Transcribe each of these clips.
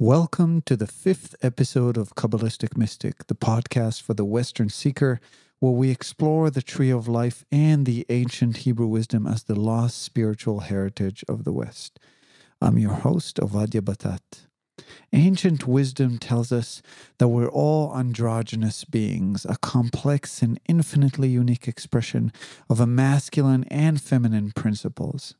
Welcome to the 5th episode of Kabbalistic Mystic, the podcast for the Western seeker, where we explore the tree of life and the ancient Hebrew wisdom as the lost spiritual heritage of the West. I'm your host, Ovadia Batat. Ancient wisdom tells us that we're all androgynous beings, a complex and infinitely unique expression of a masculine and feminine principles.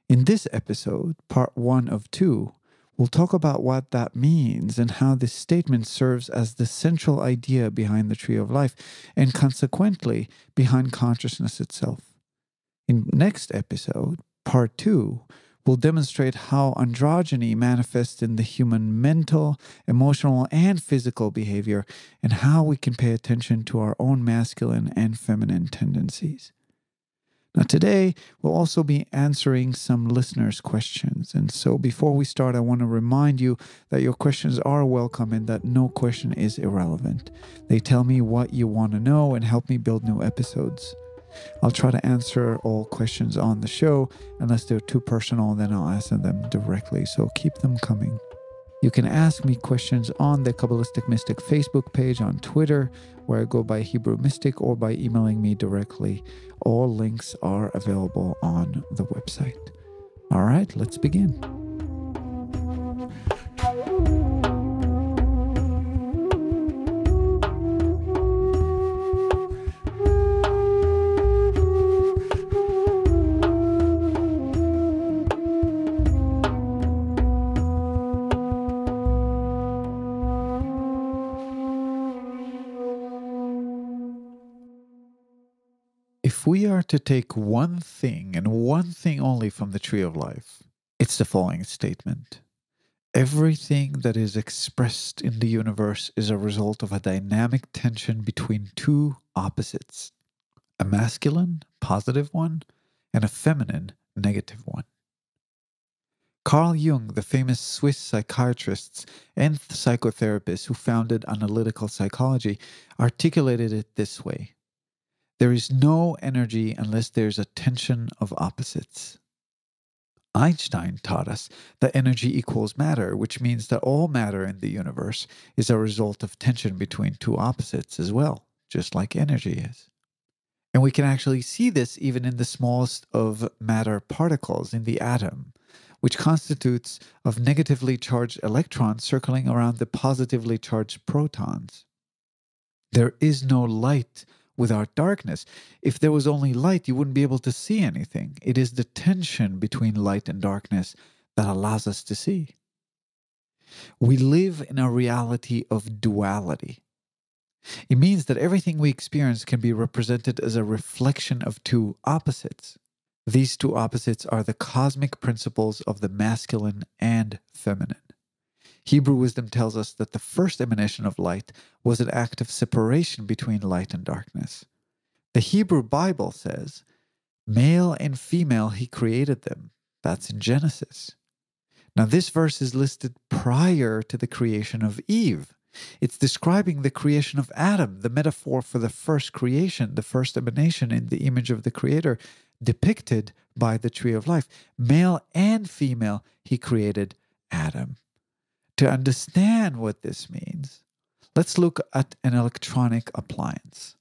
In this episode, part 1 of 2, we'll talk about what that means and how this statement serves as the central idea behind the tree of life and consequently behind consciousness itself. In next episode, part 2, we'll demonstrate how androgyny manifests in the human mental, emotional, and physical behavior and how we can pay attention to our own masculine and feminine tendencies. Now today, we'll also be answering some listeners' questions. And so before we start, I want to remind you that your questions are welcome and that no question is irrelevant. They tell me what you want to know and help me build new episodes. I'll try to answer all questions on the show. Unless they're too personal, then I'll answer them directly. So keep them coming. You can ask me questions on the Kabbalistic Mystic Facebook page, on Twitter, where I go by Hebrew Mystic, or by emailing me directly. All links are available on the website. All right, let's begin. If we are to take one thing and one thing only from the tree of life, it's the following statement. Everything that is expressed in the universe is a result of a dynamic tension between two opposites, a masculine, positive one, and a feminine, negative one. Carl Jung, the famous Swiss psychiatrist and psychotherapist who founded analytical psychology, articulated it this way. There is no energy unless there's a tension of opposites. Einstein taught us that energy equals matter, which means that all matter in the universe is a result of tension between two opposites as well, just like energy is. And we can actually see this even in the smallest of matter particles in the atom, which constitutes of negatively charged electrons circling around the positively charged protons. There is no light without darkness. If there was only light, you wouldn't be able to see anything. It is the tension between light and darkness that allows us to see. We live in a reality of duality. It means that everything we experience can be represented as a reflection of two opposites. These two opposites are the cosmic principles of the masculine and feminine. Hebrew wisdom tells us that the first emanation of light was an act of separation between light and darkness. The Hebrew Bible says, male and female he created them. That's in Genesis. Now this verse is listed prior to the creation of Eve. It's describing the creation of Adam, the metaphor for the first creation, the first emanation in the image of the Creator, depicted by the tree of life. Male and female he created Adam. To understand what this means, let's look at an electronic appliance.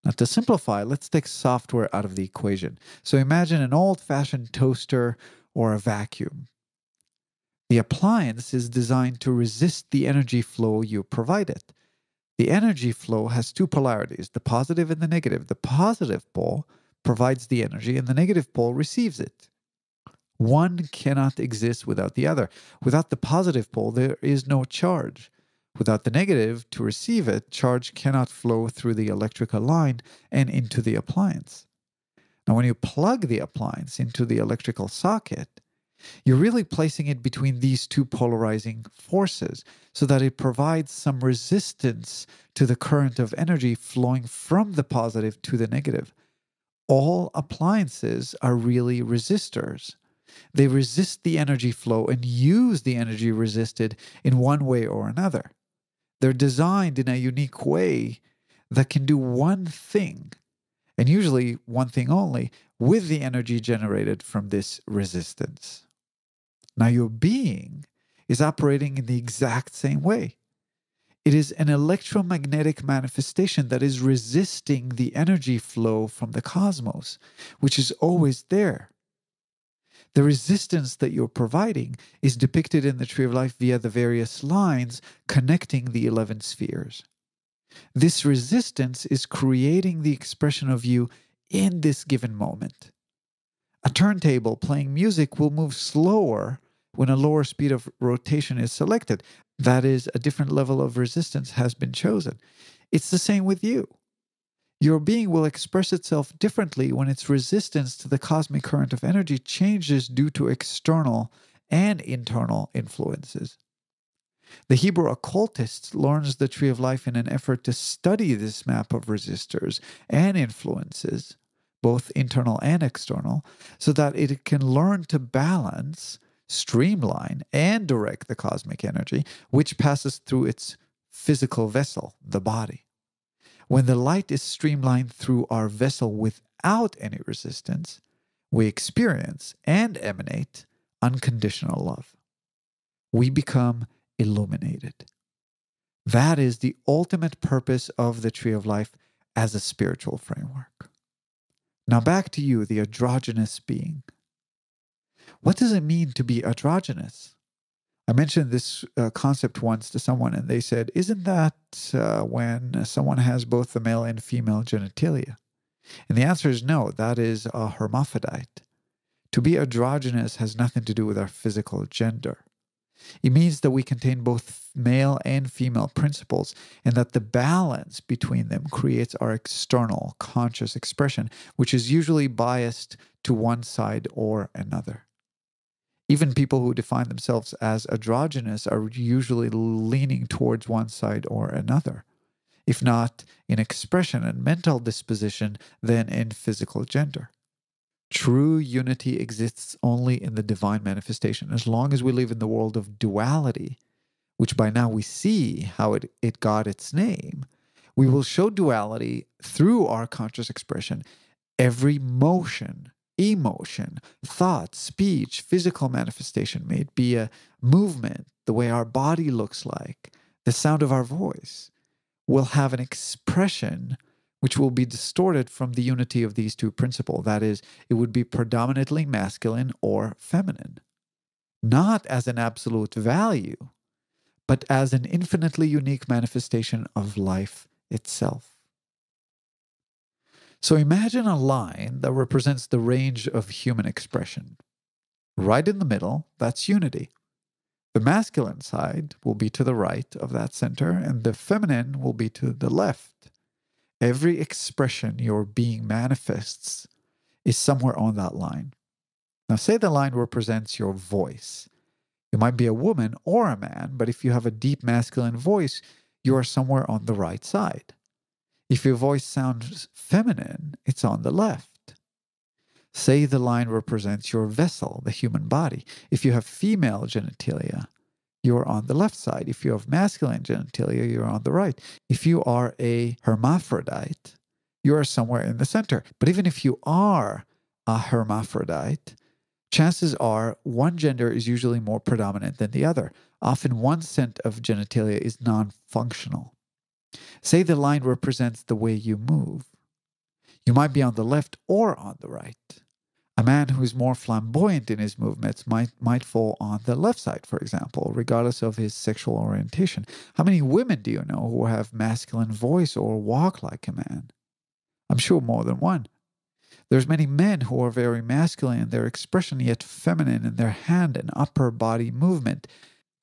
Now, to simplify, let's take software out of the equation. So imagine an old-fashioned toaster or a vacuum. The appliance is designed to resist the energy flow you provide it. The energy flow has two polarities, the positive and the negative. The positive pole provides the energy and the negative pole receives it. One cannot exist without the other. Without the positive pole, there is no charge. Without the negative, to receive it, charge cannot flow through the electrical line and into the appliance. Now, when you plug the appliance into the electrical socket, you're really placing it between these two polarizing forces so that it provides some resistance to the current of energy flowing from the positive to the negative. All appliances are really resistors. They resist the energy flow and use the energy resisted in one way or another. They're designed in a unique way that can do one thing, and usually one thing only, with the energy generated from this resistance. Now, your being is operating in the exact same way. It is an electromagnetic manifestation that is resisting the energy flow from the cosmos, which is always there. The resistance that you're providing is depicted in the Tree of Life via the various lines connecting the 11 spheres. This resistance is creating the expression of you in this given moment. A turntable playing music will move slower when a lower speed of rotation is selected. That is, a different level of resistance has been chosen. It's the same with you. Your being will express itself differently when its resistance to the cosmic current of energy changes due to external and internal influences. The Hebrew occultist learns the Tree of Life in an effort to study this map of resistors and influences, both internal and external, so that it can learn to balance, streamline, and direct the cosmic energy, which passes through its physical vessel, the body. When the light is streamlined through our vessel without any resistance, we experience and emanate unconditional love. We become illuminated. That is the ultimate purpose of the Tree of Life as a spiritual framework. Now back to you, the androgynous being. What does it mean to be androgynous? I mentioned this concept once to someone and they said, isn't that when someone has both the male and female genitalia? And the answer is no, that is a hermaphrodite. To be androgynous has nothing to do with our physical gender. It means that we contain both male and female principles and that the balance between them creates our external conscious expression, which is usually biased to one side or another. Even people who define themselves as androgynous are usually leaning towards one side or another, if not in expression and mental disposition, then in physical gender. True unity exists only in the divine manifestation. As long as we live in the world of duality, which by now we see how it got its name, we will show duality through our conscious expression. Every motion, emotion, thought, speech, physical manifestation, may it be a movement, the way our body looks like, the sound of our voice, will have an expression which will be distorted from the unity of these two principles. That is, it would be predominantly masculine or feminine, not as an absolute value, but as an infinitely unique manifestation of life itself. So imagine a line that represents the range of human expression. Right in the middle, that's unity. The masculine side will be to the right of that center, and the feminine will be to the left. Every expression your being manifests is somewhere on that line. Now, say the line represents your voice. You might be a woman or a man, but if you have a deep masculine voice, you are somewhere on the right side. If your voice sounds feminine, it's on the left. Say the line represents your vessel, the human body. If you have female genitalia, you're on the left side. If you have masculine genitalia, you're on the right. If you are a hermaphrodite, you are somewhere in the center. But even if you are a hermaphrodite, chances are one gender is usually more predominant than the other. Often one set of genitalia is non-functional. Say the line represents the way you move. You might be on the left or on the right. A man who is more flamboyant in his movements might fall on the left side, for example, regardless of his sexual orientation. How many women do you know who have masculine voice or walk like a man? I'm sure more than one. There's many men who are very masculine in their expression, yet feminine in their hand and upper body movement.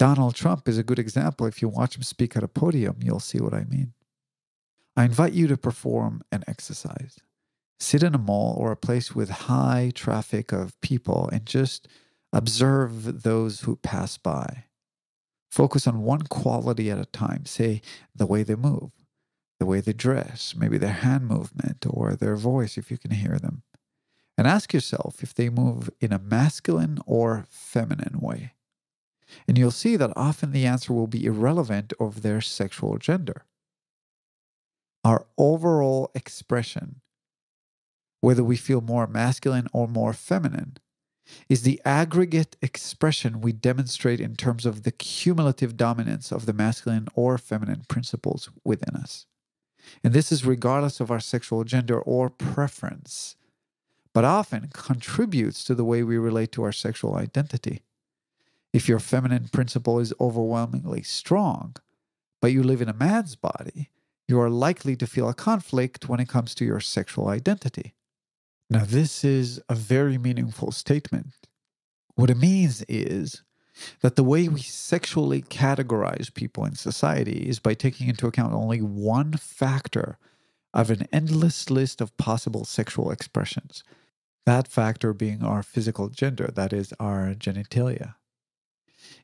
Donald Trump is a good example. If you watch him speak at a podium, you'll see what I mean. I invite you to perform an exercise. Sit in a mall or a place with high traffic of people and just observe those who pass by. Focus on one quality at a time. Say the way they move, the way they dress, maybe their hand movement or their voice if you can hear them. And ask yourself if they move in a masculine or feminine way. And you'll see that often the answer will be irrelevant of their sexual gender. Our overall expression, whether we feel more masculine or more feminine, is the aggregate expression we demonstrate in terms of the cumulative dominance of the masculine or feminine principles within us. And this is regardless of our sexual gender or preference, but often contributes to the way we relate to our sexual identity. If your feminine principle is overwhelmingly strong, but you live in a man's body, you are likely to feel a conflict when it comes to your sexual identity. Now, this is a very meaningful statement. What it means is that the way we sexually categorize people in society is by taking into account only one factor of an endless list of possible sexual expressions. That factor being our physical gender, that is, our genitalia.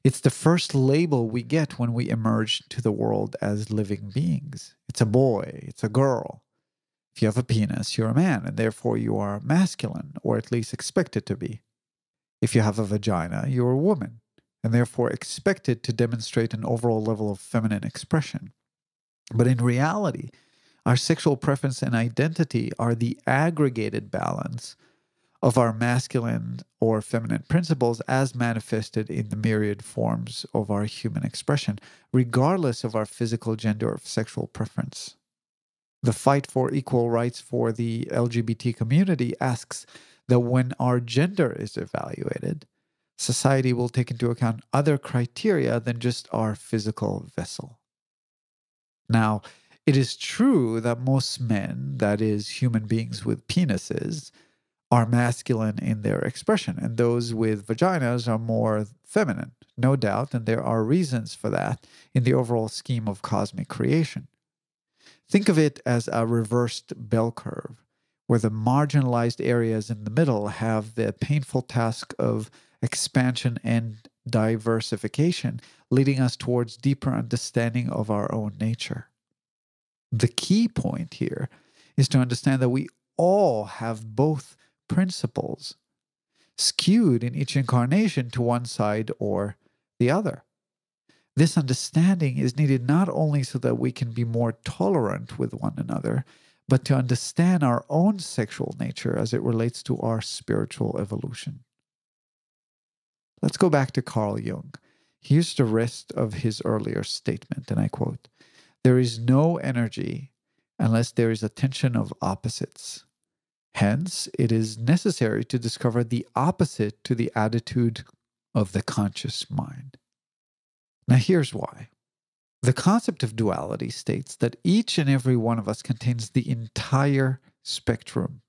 It's the first label we get when we emerge to the world as living beings. It's a boy, it's a girl. If you have a penis, you're a man, and therefore you are masculine, or at least expected to be. If you have a vagina, you're a woman, and therefore expected to demonstrate an overall level of feminine expression. But in reality, our sexual preference and identity are the aggregated balance of our masculine or feminine principles as manifested in the myriad forms of our human expression, regardless of our physical gender or sexual preference. The fight for equal rights for the LGBT community asks that when our gender is evaluated, society will take into account other criteria than just our physical vessel. Now, it is true that most men, that is, human beings with penises, are masculine in their expression, and those with vaginas are more feminine, no doubt, and there are reasons for that in the overall scheme of cosmic creation. Think of it as a reversed bell curve, where the marginalized areas in the middle have the painful task of expansion and diversification, leading us towards deeper understanding of our own nature. The key point here is to understand that we all have both principles, skewed in each incarnation to one side or the other. This understanding is needed not only so that we can be more tolerant with one another, but to understand our own sexual nature as it relates to our spiritual evolution. Let's go back to Carl Jung. Here's the rest of his earlier statement, and I quote, "There is no energy unless there is a tension of opposites. Hence, it is necessary to discover the opposite to the attitude of the conscious mind." Now, here's why. The concept of duality states that each and every one of us contains the entire spectrum.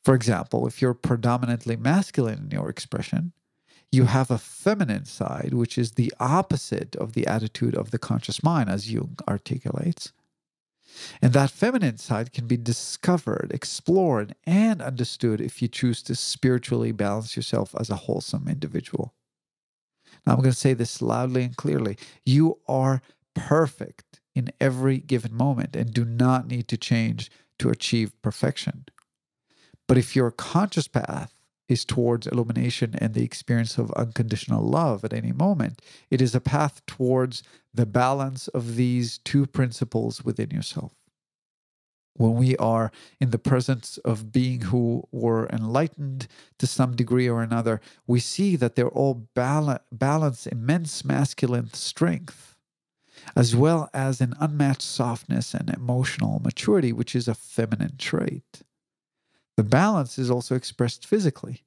For example, if you're predominantly masculine in your expression, you have a feminine side, which is the opposite of the attitude of the conscious mind, as Jung articulates. And that feminine side can be discovered, explored, and understood if you choose to spiritually balance yourself as a wholesome individual. Now, I'm going to say this loudly and clearly. You are perfect in every given moment and do not need to change to achieve perfection. But if your conscious path is towards illumination and the experience of unconditional love at any moment, it is a path towards the balance of these two principles within yourself. When we are in the presence of being who were enlightened to some degree or another, we see that they're all balance immense masculine strength, as well as an unmatched softness and emotional maturity, which is a feminine trait. The balance is also expressed physically.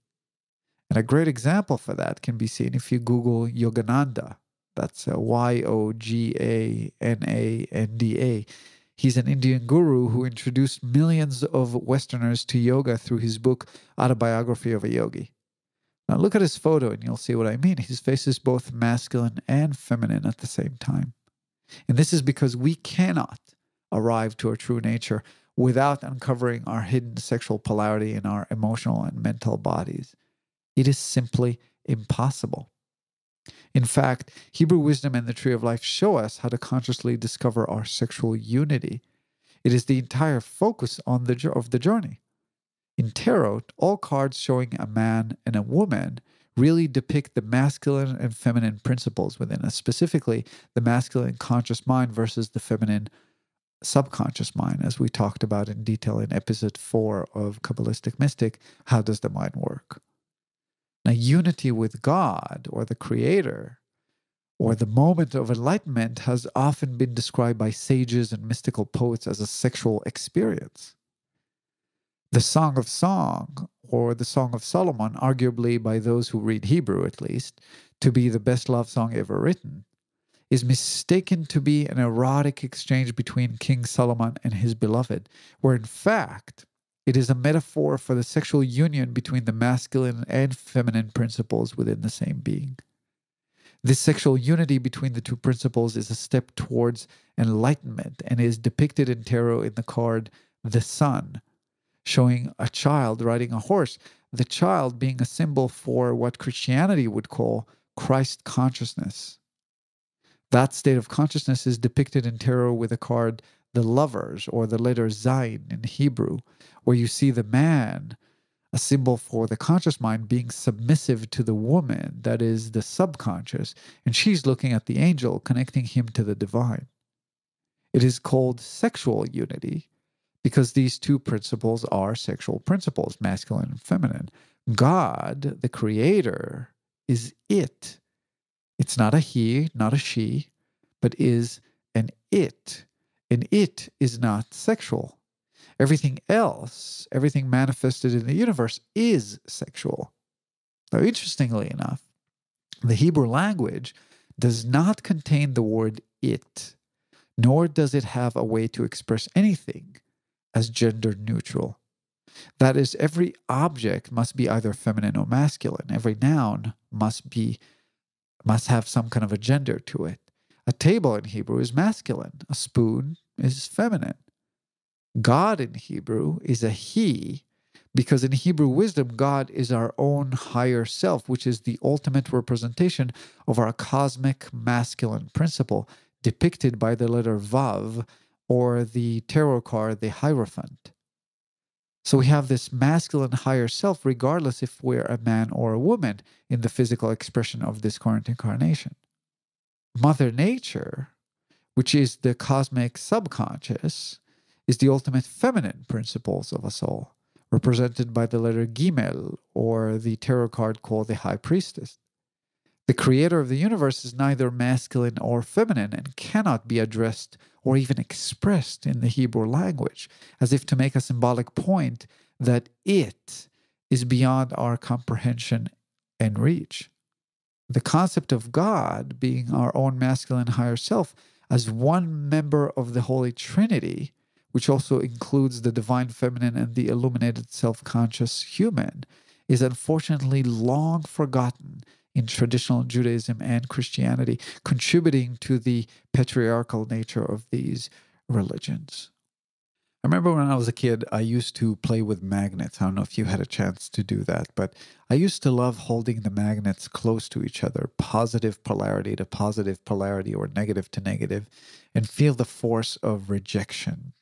And a great example for that can be seen if you Google Yogananda. That's Yogananda. He's an Indian guru who introduced millions of Westerners to yoga through his book, Autobiography of a Yogi. Now look at his photo and you'll see what I mean. His face is both masculine and feminine at the same time. And this is because we cannot arrive to our true nature without uncovering our hidden sexual polarity in our emotional and mental bodies. It is simply impossible. In fact, Hebrew wisdom and the Tree of Life show us how to consciously discover our sexual unity. It is the entire focus of the journey. In tarot, all cards showing a man and a woman really depict the masculine and feminine principles within us, specifically the masculine conscious mind versus the feminine subconscious mind, as we talked about in detail in episode 4 of Kabbalistic Mystic, How Does the Mind Work? Now, unity with God or the Creator or the moment of enlightenment has often been described by sages and mystical poets as a sexual experience. The Song of Song, or the Song of Solomon, arguably by those who read Hebrew at least, to be the best love song ever written, is mistaken to be an erotic exchange between King Solomon and his beloved, where in fact it is a metaphor for the sexual union between the masculine and feminine principles within the same being. This sexual unity between the two principles is a step towards enlightenment and is depicted in tarot in the card The Sun, showing a child riding a horse, the child being a symbol for what Christianity would call Christ consciousness. That state of consciousness is depicted in tarot with the card The Lovers, or the letter Zayin in Hebrew, where you see the man, a symbol for the conscious mind, being submissive to the woman, that is the subconscious, and she's looking at the angel, connecting him to the divine. It is called sexual unity because these two principles are sexual principles, masculine and feminine. God, the Creator, is it. It's not a he, not a she, but is an it. And it is not sexual. Everything else, everything manifested in the universe is sexual. Now, interestingly enough, the Hebrew language does not contain the word it, nor does it have a way to express anything as gender neutral. That is, every object must be either feminine or masculine. Every noun must have some kind of a gender to it. A table in Hebrew is masculine. A spoon is feminine. God in Hebrew is a he, because in Hebrew wisdom, God is our own higher self, which is the ultimate representation of our cosmic masculine principle, depicted by the letter Vav, or the tarot card, the Hierophant. So we have this masculine higher self, regardless if we're a man or a woman, in the physical expression of this current incarnation. Mother Nature, which is the cosmic subconscious, is the ultimate feminine principles of us all, represented by the letter Gimel, or the tarot card called the High Priestess. The Creator of the universe is neither masculine or feminine and cannot be addressed or even expressed in the Hebrew language, as if to make a symbolic point that it is beyond our comprehension and reach. The concept of God being our own masculine higher self as one member of the Holy Trinity, which also includes the divine feminine and the illuminated self-conscious human, is unfortunately long forgotten in traditional Judaism and Christianity, contributing to the patriarchal nature of these religions. I remember when I was a kid, I used to play with magnets. I don't know if you had a chance to do that, but I used to love holding the magnets close to each other, positive polarity to positive polarity or negative to negative, and feel the force of rejection,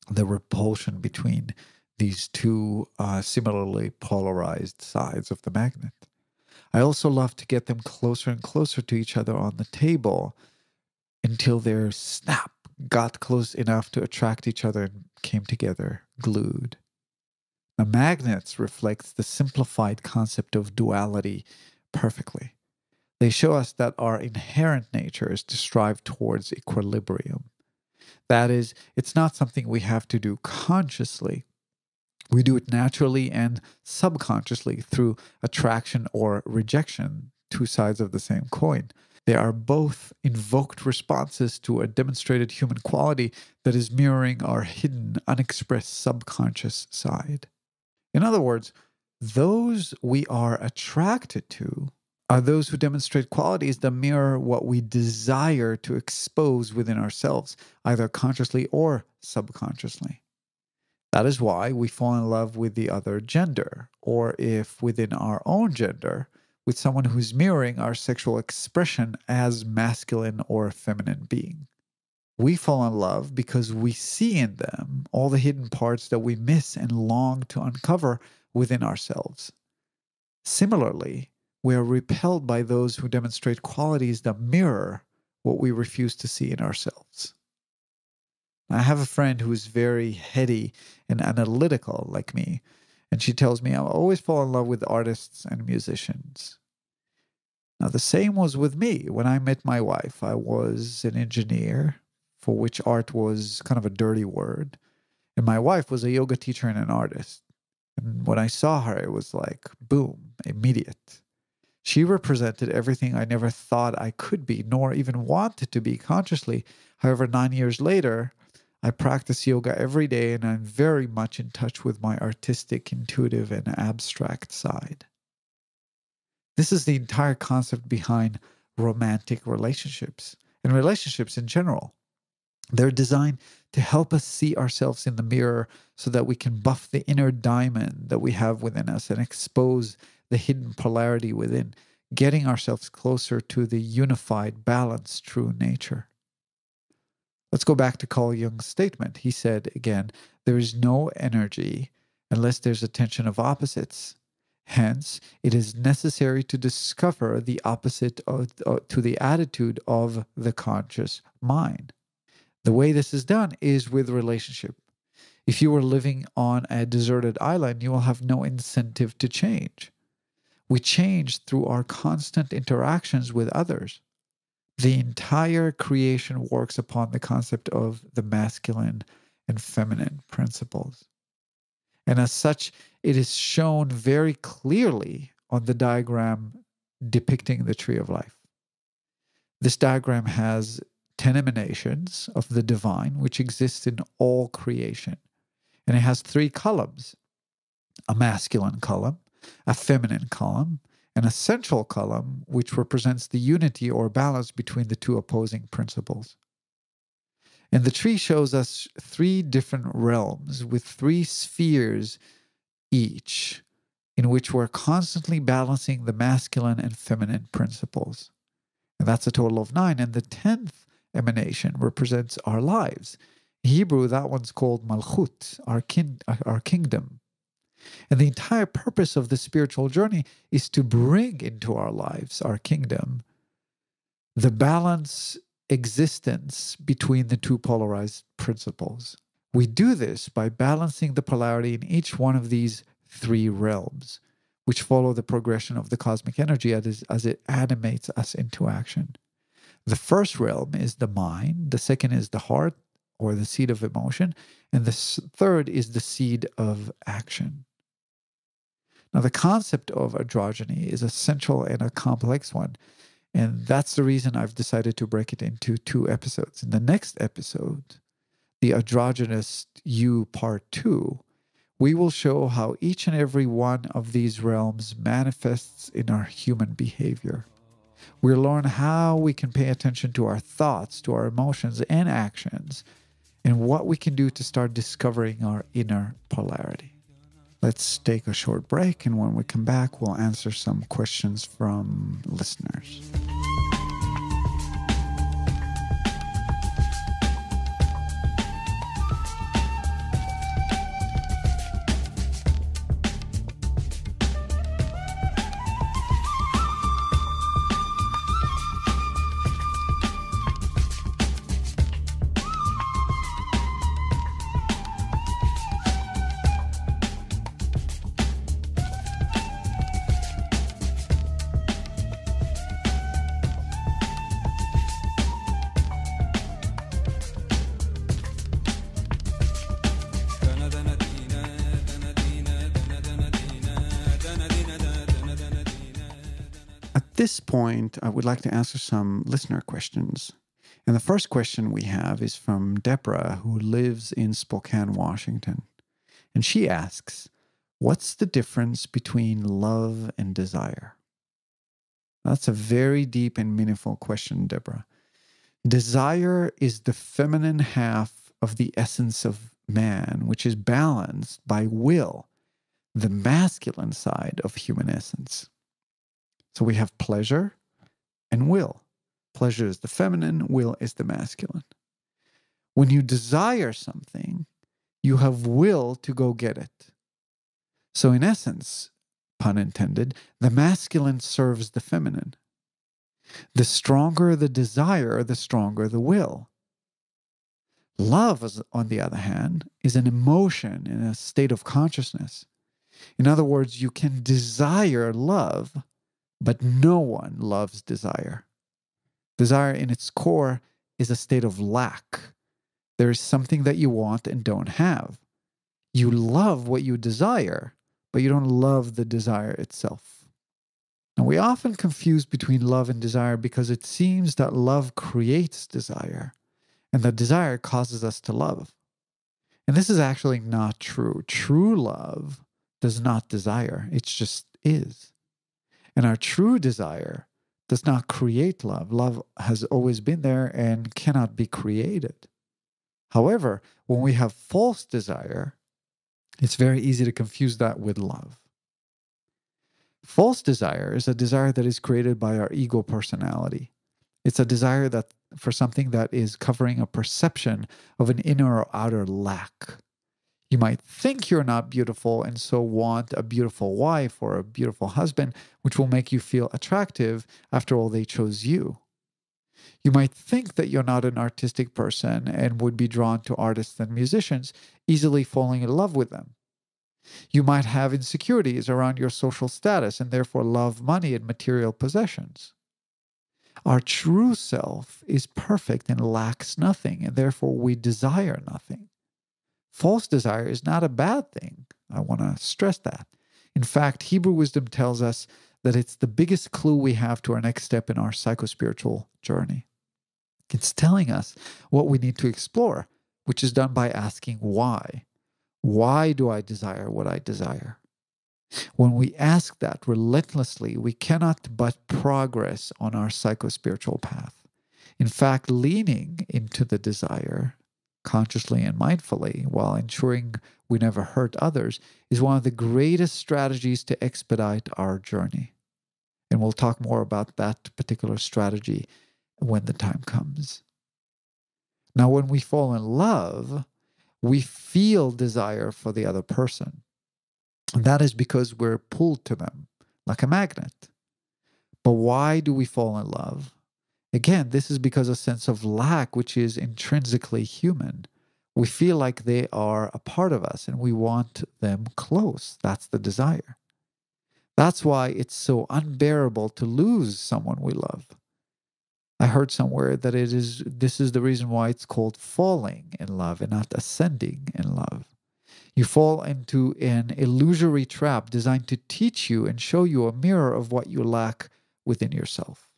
the repulsion between these two similarly polarized sides of the magnet. I also love to get them closer and closer to each other on the table until their snap got close enough to attract each other and came together, glued. Now, magnets reflects the simplified concept of duality perfectly. They show us that our inherent nature is to strive towards equilibrium. That is, it's not something we have to do consciously. We do it naturally and subconsciously through attraction or rejection, two sides of the same coin. They are both invoked responses to a demonstrated human quality that is mirroring our hidden, unexpressed subconscious side. In other words, those we are attracted to are those who demonstrate qualities that mirror what we desire to expose within ourselves, either consciously or subconsciously. That is why we fall in love with the other gender, or if within our own gender, with someone who's mirroring our sexual expression as masculine or feminine being. We fall in love because we see in them all the hidden parts that we miss and long to uncover within ourselves. Similarly, we are repelled by those who demonstrate qualities that mirror what we refuse to see in ourselves. I have a friend who is very heady and analytical like me, And she tells me, I always fall in love with artists and musicians. Now, the same was with me. When I met my wife, I was an engineer, for which art was kind of a dirty word. And my wife was a yoga teacher and an artist. And when I saw her, it was like, boom, immediate. She represented everything I never thought I could be, nor even wanted to be consciously. However, 9 years later, I practice yoga every day, and I'm very much in touch with my artistic, intuitive, and abstract side. This is the entire concept behind romantic relationships and relationships in general. They're designed to help us see ourselves in the mirror so that we can buff the inner diamond that we have within us and expose the hidden polarity within, getting ourselves closer to the unified, balanced, true nature. Let's go back to Carl Jung's statement. He said, again, there is no energy unless there's a tension of opposites. Hence, it is necessary to discover the opposite to the attitude of the conscious mind. The way this is done is with relationship. If you were living on a deserted island, you will have no incentive to change. We change through our constant interactions with others. The entire creation works upon the concept of the masculine and feminine principles. And as such, it is shown very clearly on the diagram depicting the tree of life. This diagram has 10 emanations of the divine, which exists in all creation. And it has 3 columns, a masculine column, a feminine column, and a central column, which represents the unity or balance between the 2 opposing principles. And the tree shows us 3 different realms with 3 spheres each, in which we're constantly balancing the masculine and feminine principles. And that's a total of 9. And the 10th emanation represents our lives. In Hebrew, that one's called Malchut, our kingdom. And the entire purpose of the spiritual journey is to bring into our lives, our kingdom, the balance existence between the 2 polarized principles. We do this by balancing the polarity in each one of these 3 realms, which follow the progression of the cosmic energy as it animates us into action. The first realm is the mind, the second is the heart, or the seed of emotion, and the third is the seed of action. Now, the concept of androgyny is a central and a complex one, and that's the reason I've decided to break it into 2 episodes. In the next episode, the Androgynous You Part 2, we will show how each and every one of these realms manifests in our human behavior. We'll learn how we can pay attention to our thoughts, to our emotions and actions, and what we can do to start discovering our inner polarity. Let's take a short break, and when we come back, we'll answer some questions from listeners. At this point, I would like to answer some listener questions. And the first question we have is from Deborah, who lives in Spokane, Washington. And she asks, what's the difference between love and desire? That's a very deep and meaningful question, Deborah. Desire is the feminine half of the essence of man, which is balanced by will, the masculine side of human essence. So we have pleasure and will. Pleasure is the feminine, will is the masculine. When you desire something, you have will to go get it. So in essence, pun intended, the masculine serves the feminine. The stronger the desire, the stronger the will. Love, on the other hand, is an emotion in a state of consciousness. In other words, you can desire love, but no one loves desire. Desire in its core is a state of lack. There is something that you want and don't have. You love what you desire, but you don't love the desire itself. And we often confuse between love and desire because it seems that love creates desire and that desire causes us to love. And this is actually not true. True love does not desire, it just is. And our true desire does not create love. Love has always been there and cannot be created. However, when we have false desire, it's very easy to confuse that with love. False desire is a desire that is created by our ego personality. It's a desire that for something that is covering a perception of an inner or outer lack. You might think you're not beautiful and so want a beautiful wife or a beautiful husband, which will make you feel attractive. After all, they chose you. You might think that you're not an artistic person and would be drawn to artists and musicians, easily falling in love with them. You might have insecurities around your social status and therefore love money and material possessions. Our true self is perfect and lacks nothing, and therefore we desire nothing. False desire is not a bad thing. I want to stress that. In fact, Hebrew wisdom tells us that it's the biggest clue we have to our next step in our psychospiritual journey. It's telling us what we need to explore, which is done by asking why. Why do I desire what I desire? When we ask that relentlessly, we cannot but progress on our psychospiritual path. In fact, leaning into the desire, consciously and mindfully, while ensuring we never hurt others, is one of the greatest strategies to expedite our journey. And we'll talk more about that particular strategy when the time comes. Now, when we fall in love, we feel desire for the other person. And that is because we're pulled to them like a magnet. But why do we fall in love? Again, this is because a sense of lack, which is intrinsically human. We feel like they are a part of us and we want them close. That's the desire. That's why it's so unbearable to lose someone we love. I heard somewhere that this is the reason why it's called falling in love and not ascending in love. You fall into an illusory trap designed to teach you and show you a mirror of what you lack within yourself.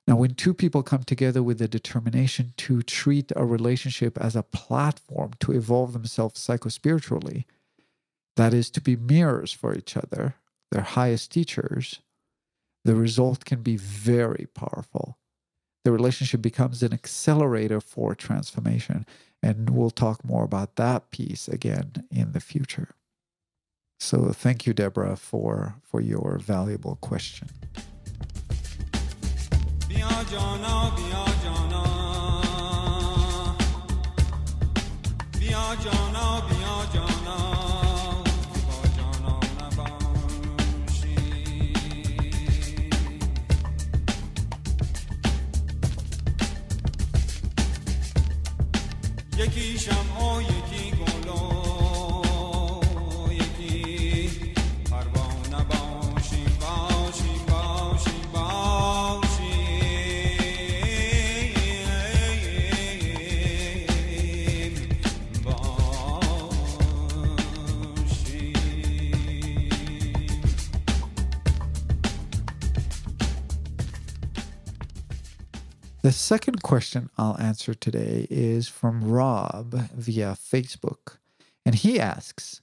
Now, when two people come together with a determination to treat a relationship as a platform to evolve themselves psychospiritually, that is to be mirrors for each other, their highest teachers, the result can be very powerful. The relationship becomes an accelerator for transformation. And we'll talk more about that piece again in the future. So thank you, Deborah, for your valuable question. یکی شمع یکی گلو یکی پروانه باشیم باشیم باشیم باشیم باشیم. The second question I'll answer today is from Rob via Facebook. And he asks,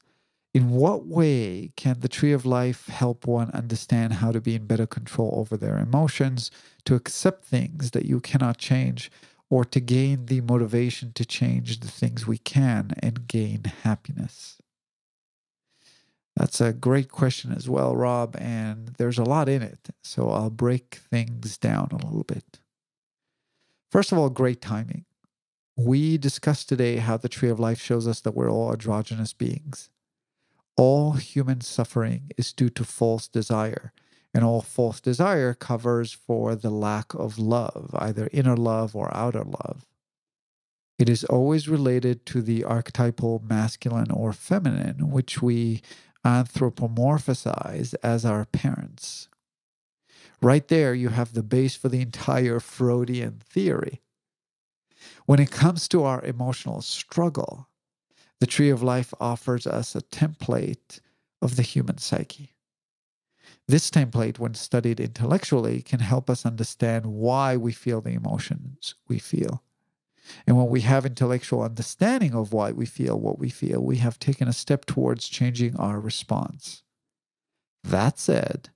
in what way can the Tree of Life help one understand how to be in better control over their emotions, to accept things that you cannot change, or to gain the motivation to change the things we can and gain happiness? That's a great question as well, Rob, and there's a lot in it. So I'll break things down a little bit. First of all, great timing. We discussed today how the Tree of Life shows us that we're all androgynous beings. All human suffering is due to false desire, and all false desire covers for the lack of love, either inner love or outer love. It is always related to the archetypal masculine or feminine, which we anthropomorphized as our parents. Right there, you have the base for the entire Freudian theory. When it comes to our emotional struggle, the Tree of Life offers us a template of the human psyche. This template, when studied intellectually, can help us understand why we feel the emotions we feel. And when we have intellectual understanding of why we feel what we feel, we have taken a step towards changing our response. That said,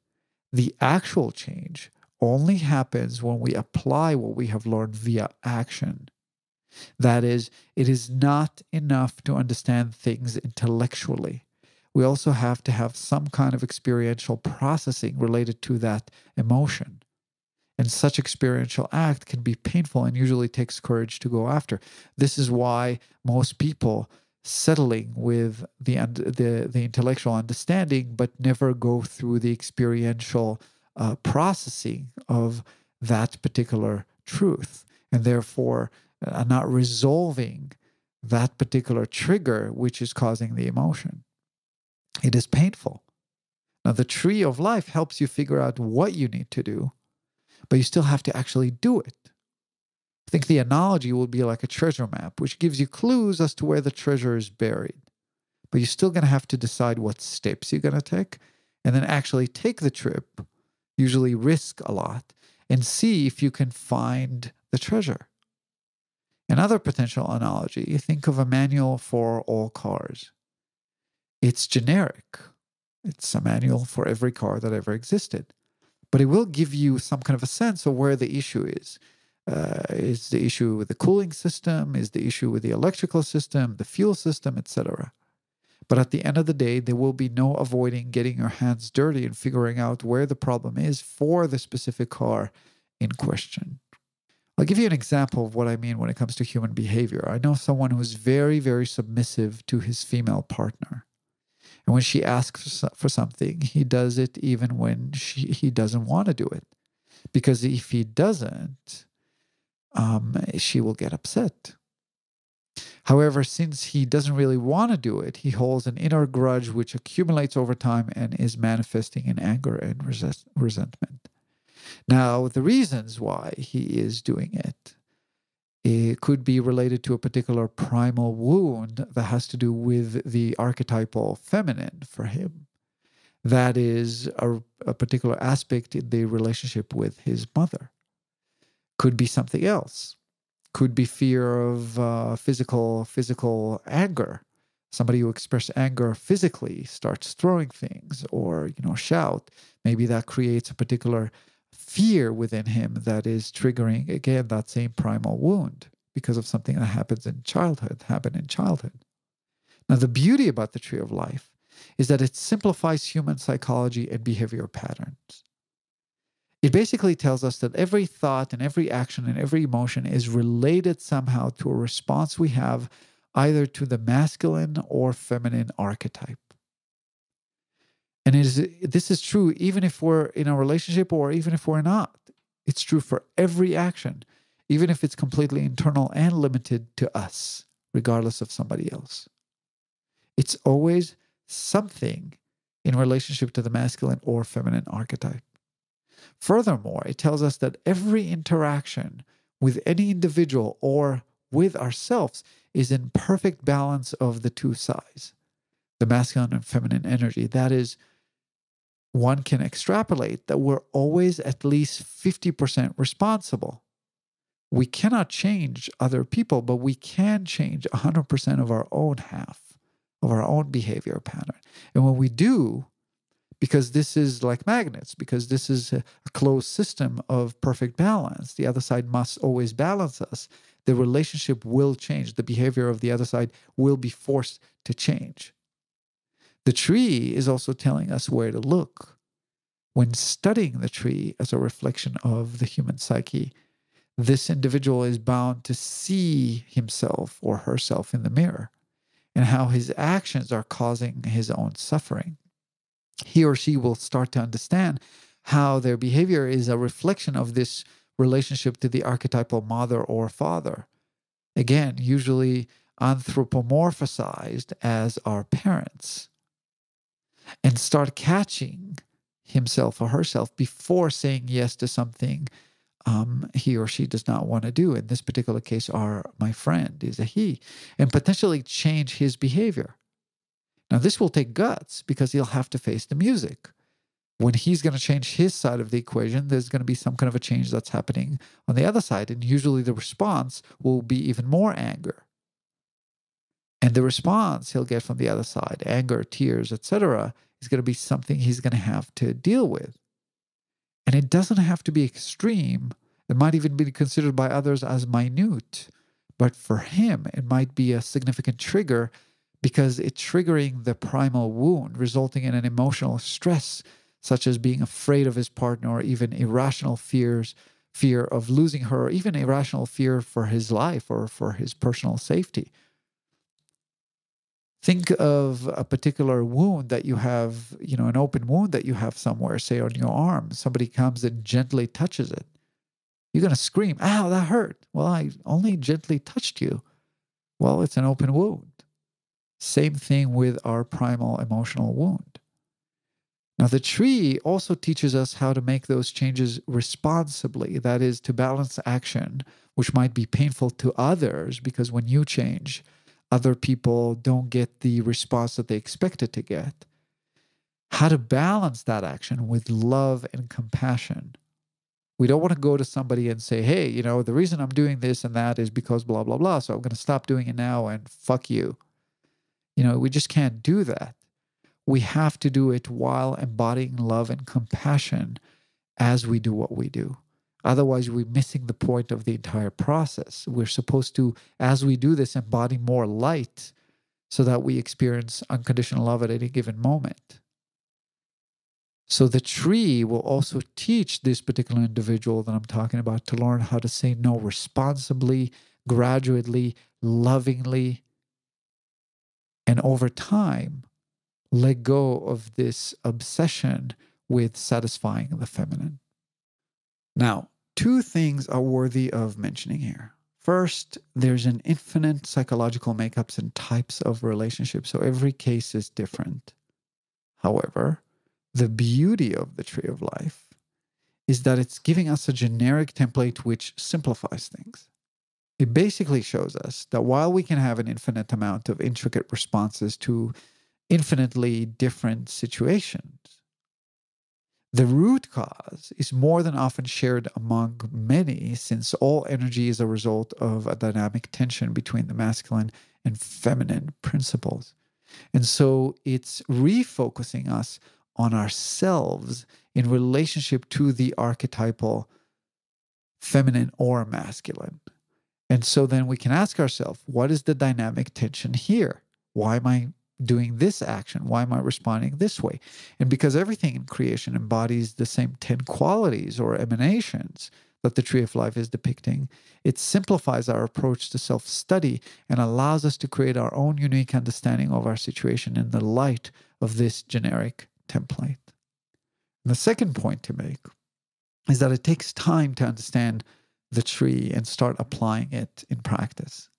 the actual change only happens when we apply what we have learned via action. That is, it is not enough to understand things intellectually. We also have to have some kind of experiential processing related to that emotion. And such experiential act can be painful and usually takes courage to go after. This is why most people settling with the intellectual understanding but never go through the experiential processing of that particular truth, and therefore are not resolving that particular trigger which is causing the emotion. It is painful. Now, the Tree of Life helps you figure out what you need to do, but you still have to actually do it. I think the analogy will be like a treasure map, which gives you clues as to where the treasure is buried. But you're still going to have to decide what steps you're going to take, and then actually take the trip, usually risk a lot, and see if you can find the treasure. Another potential analogy, think of a manual for all cars. It's generic. It's a manual for every car that ever existed. But it will give you some kind of a sense of where the issue is. Is the issue with the cooling system? Is the issue with the electrical system, the fuel system, etc.? But at the end of the day, there will be no avoiding getting your hands dirty and figuring out where the problem is for the specific car in question. I'll give you an example of what I mean when it comes to human behavior. I know someone who's very, very submissive to his female partner. And when she asks for something, he does it even when he doesn't want to do it. Because if he doesn't, she will get upset. However, since he doesn't really want to do it, he holds an inner grudge which accumulates over time and is manifesting in anger and resentment. Now, the reasons why he is doing it could be related to a particular primal wound that has to do with the archetypal feminine for him. That is a particular aspect in the relationship with his mother. Could be something else. Could be fear of physical anger. Somebody who expresses anger physically starts throwing things or shout. Maybe that creates a particular fear within him that is triggering, again, that same primal wound because of something that happened in childhood. Now, the beauty about the Tree of Life is that it simplifies human psychology and behavior patterns. It basically tells us that every thought and every action and every emotion is related somehow to a response we have either to the masculine or feminine archetype. And this is true even if we're in a relationship or even if we're not. It's true for every action, even if it's completely internal and limited to us, regardless of somebody else. It's always something in relationship to the masculine or feminine archetype. Furthermore, it tells us that every interaction with any individual or with ourselves is in perfect balance of the two sides, the masculine and feminine energy. That is, one can extrapolate that we're always at least 50% responsible. We cannot change other people, but we can change 100% of our own half, of our own behavior pattern. And when we do, because this is like magnets, because this is a closed system of perfect balance, the other side must always balance us, the relationship will change. The behavior of the other side will be forced to change. The tree is also telling us where to look. When studying the tree as a reflection of the human psyche, this individual is bound to see himself or herself in the mirror and how his actions are causing his own suffering. He or she will start to understand how their behavior is a reflection of this relationship to the archetypal mother or father. Again, usually anthropomorphized as our parents. and start catching himself or herself before saying yes to something he or she does not want to do. In this particular case, my friend is a he, and potentially change his behavior. Now, this will take guts because he'll have to face the music. When he's going to change his side of the equation, there's going to be some kind of a change that's happening on the other side. And usually the response will be even more anger. And the response he'll get from the other side, anger, tears, etc., is going to be something he's going to have to deal with. And it doesn't have to be extreme. It might even be considered by others as minute. But for him, it might be a significant trigger because it's triggering the primal wound, resulting in an emotional stress, such as being afraid of his partner or even irrational fear of losing her, or even irrational fear for his life or for his personal safety. Think of a particular wound that you have, an open wound that you have somewhere, say on your arm. Somebody comes and gently touches it. You're going to scream, ow, that hurt. Well, I only gently touched you. Well, it's an open wound. Same thing with our primal emotional wound. Now, the tree also teaches us how to make those changes responsibly. That is, to balance action, which might be painful to others, because when you change, other people don't get the response that they expected to get. How to balance that action with love and compassion. We don't want to go to somebody and say, hey, the reason I'm doing this and that is because blah, blah, blah. So I'm going to stop doing it now and fuck you. We just can't do that. We have to do it while embodying love and compassion as we do what we do. Otherwise, we're missing the point of the entire process. We're supposed to, as we do this, embody more light so that we experience unconditional love at any given moment. So the tree will also teach this particular individual that I'm talking about to learn how to say no responsibly, gradually, lovingly, and over time, let go of this obsession with satisfying the feminine. Now, two things are worthy of mentioning here. First, there's an infinite psychological makeups and types of relationships, so every case is different. However, the beauty of the tree of life is that it's giving us a generic template which simplifies things. It basically shows us that while we can have an infinite amount of intricate responses to infinitely different situations, the root cause is more than often shared among many, since all energy is a result of a dynamic tension between the masculine and feminine principles. And so it's refocusing us on ourselves in relationship to the archetypal feminine or masculine. And so then we can ask ourselves, what is the dynamic tension here? Why am I doing this action? Why am I responding this way? And because everything in creation embodies the same 10 qualities or emanations that the tree of life is depicting, it simplifies our approach to self-study and allows us to create our own unique understanding of our situation in the light of this generic template. And the second point to make is that it takes time to understand the tree and start applying it in practice.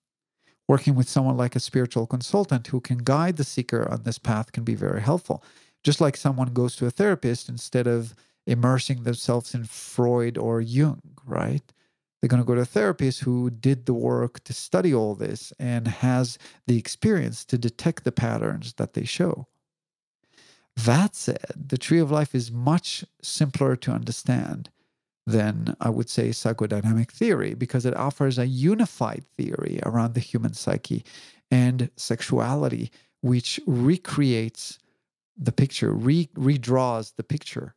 Working with someone like a spiritual consultant who can guide the seeker on this path can be very helpful. Just like someone goes to a therapist instead of immersing themselves in Freud or Jung, right? They're going to go to a therapist who did the work to study all this and has the experience to detect the patterns that they show. That said, the tree of life is much simpler to understand than, I would say, psychodynamic theory, because it offers a unified theory around the human psyche and sexuality, which recreates the picture, redraws the picture.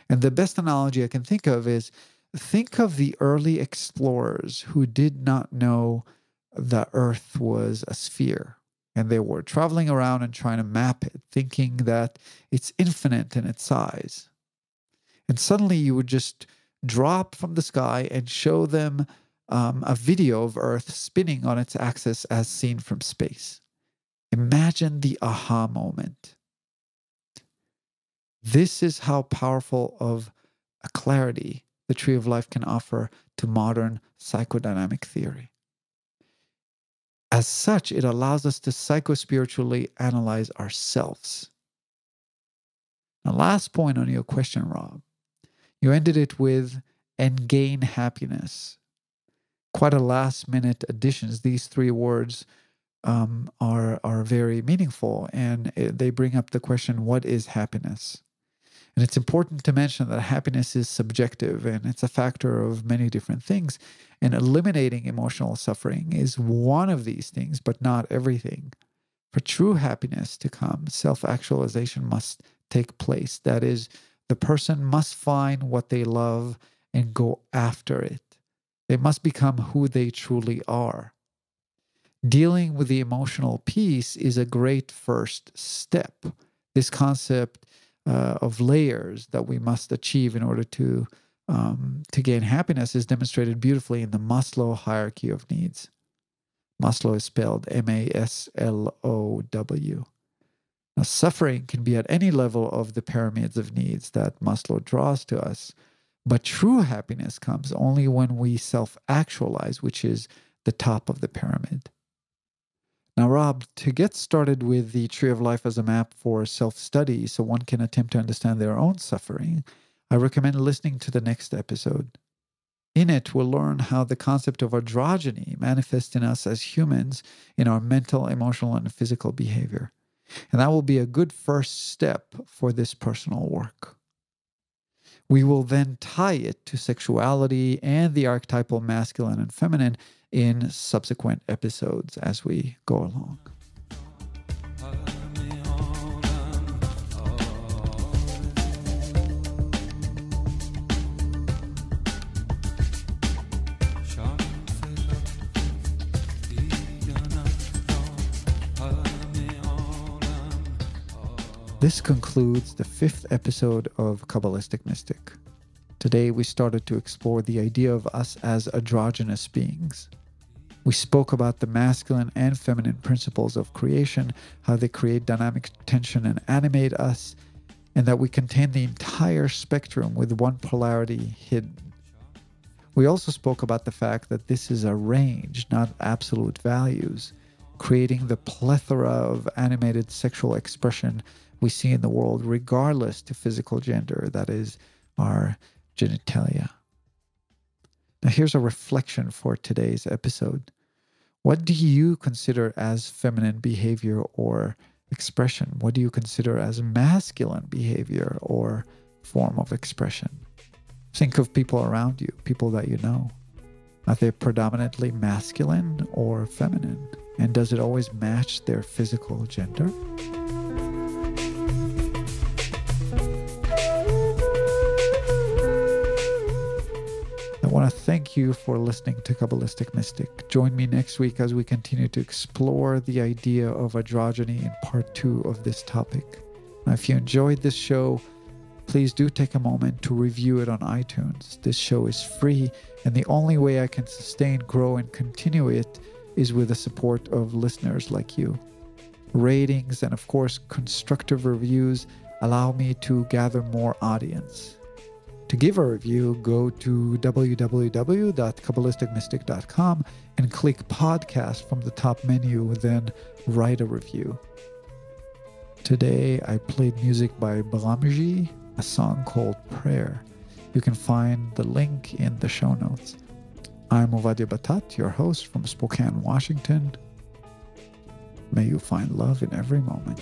And the best analogy I can think of is, think of the early explorers who did not know the Earth was a sphere. And they were traveling around and trying to map it, thinking that it's infinite in its size. And suddenly you would just drop from the sky and show them a video of Earth spinning on its axis as seen from space. Imagine the aha moment. This is how powerful of a clarity the tree of life can offer to modern psychodynamic theory. As such, it allows us to psychospiritually analyze ourselves. Now, last point on your question, Rob. You ended it with "and gain happiness." Quite a last-minute additions. These three words are very meaningful, and they bring up the question, what is happiness? And it's important to mention that happiness is subjective, and it's a factor of many different things. And eliminating emotional suffering is one of these things, but not everything. For true happiness to come, self-actualization must take place. That is, the person must find what they love and go after it. They must become who they truly are. Dealing with the emotional piece is a great first step. This concept of layers that we must achieve in order to gain happiness is demonstrated beautifully in the Maslow hierarchy of needs. Maslow is spelled Maslow. Now, suffering can be at any level of the pyramids of needs that Maslow draws to us, but true happiness comes only when we self-actualize, which is the top of the pyramid. Now, Rob, to get started with the Tree of Life as a map for self-study so one can attempt to understand their own suffering, I recommend listening to the next episode. In it, we'll learn how the concept of androgyny manifests in us as humans in our mental, emotional, and physical behavior. And that will be a good first step for this personal work. We will then tie it to sexuality and the archetypal masculine and feminine in subsequent episodes as we go along. This concludes the 5th episode of Kabbalistic Mystic. Today we started to explore the idea of us as androgynous beings. We spoke about the masculine and feminine principles of creation, how they create dynamic tension and animate us, and that we contain the entire spectrum with one polarity hidden. We also spoke about the fact that this is a range, not absolute values, creating the plethora of animated sexual expression we see in the world regardless to physical gender, that is, our genitalia. Now here's a reflection for today's episode. What do you consider as feminine behavior or expression? What do you consider as masculine behavior or form of expression? Think of people around you, people that you know. Are they predominantly masculine or feminine? And does it always match their physical gender? I want to thank you for listening to Kabbalistic Mystic. Join me next week as we continue to explore the idea of androgyny in part 2 of this topic. Now, if you enjoyed this show, please do take a moment to review it on iTunes. This show is free, and the only way I can sustain, grow, and continue it is with the support of listeners like you. Ratings and, of course, constructive reviews allow me to gather more audience. To give a review, go to www.kabbalisticmystic.com and click podcast from the top menu, then write a review. Today, I played music by Brahmji, a song called Prayer. You can find the link in the show notes. I'm Ovadia Batat, your host from Spokane, Washington. May you find love in every moment.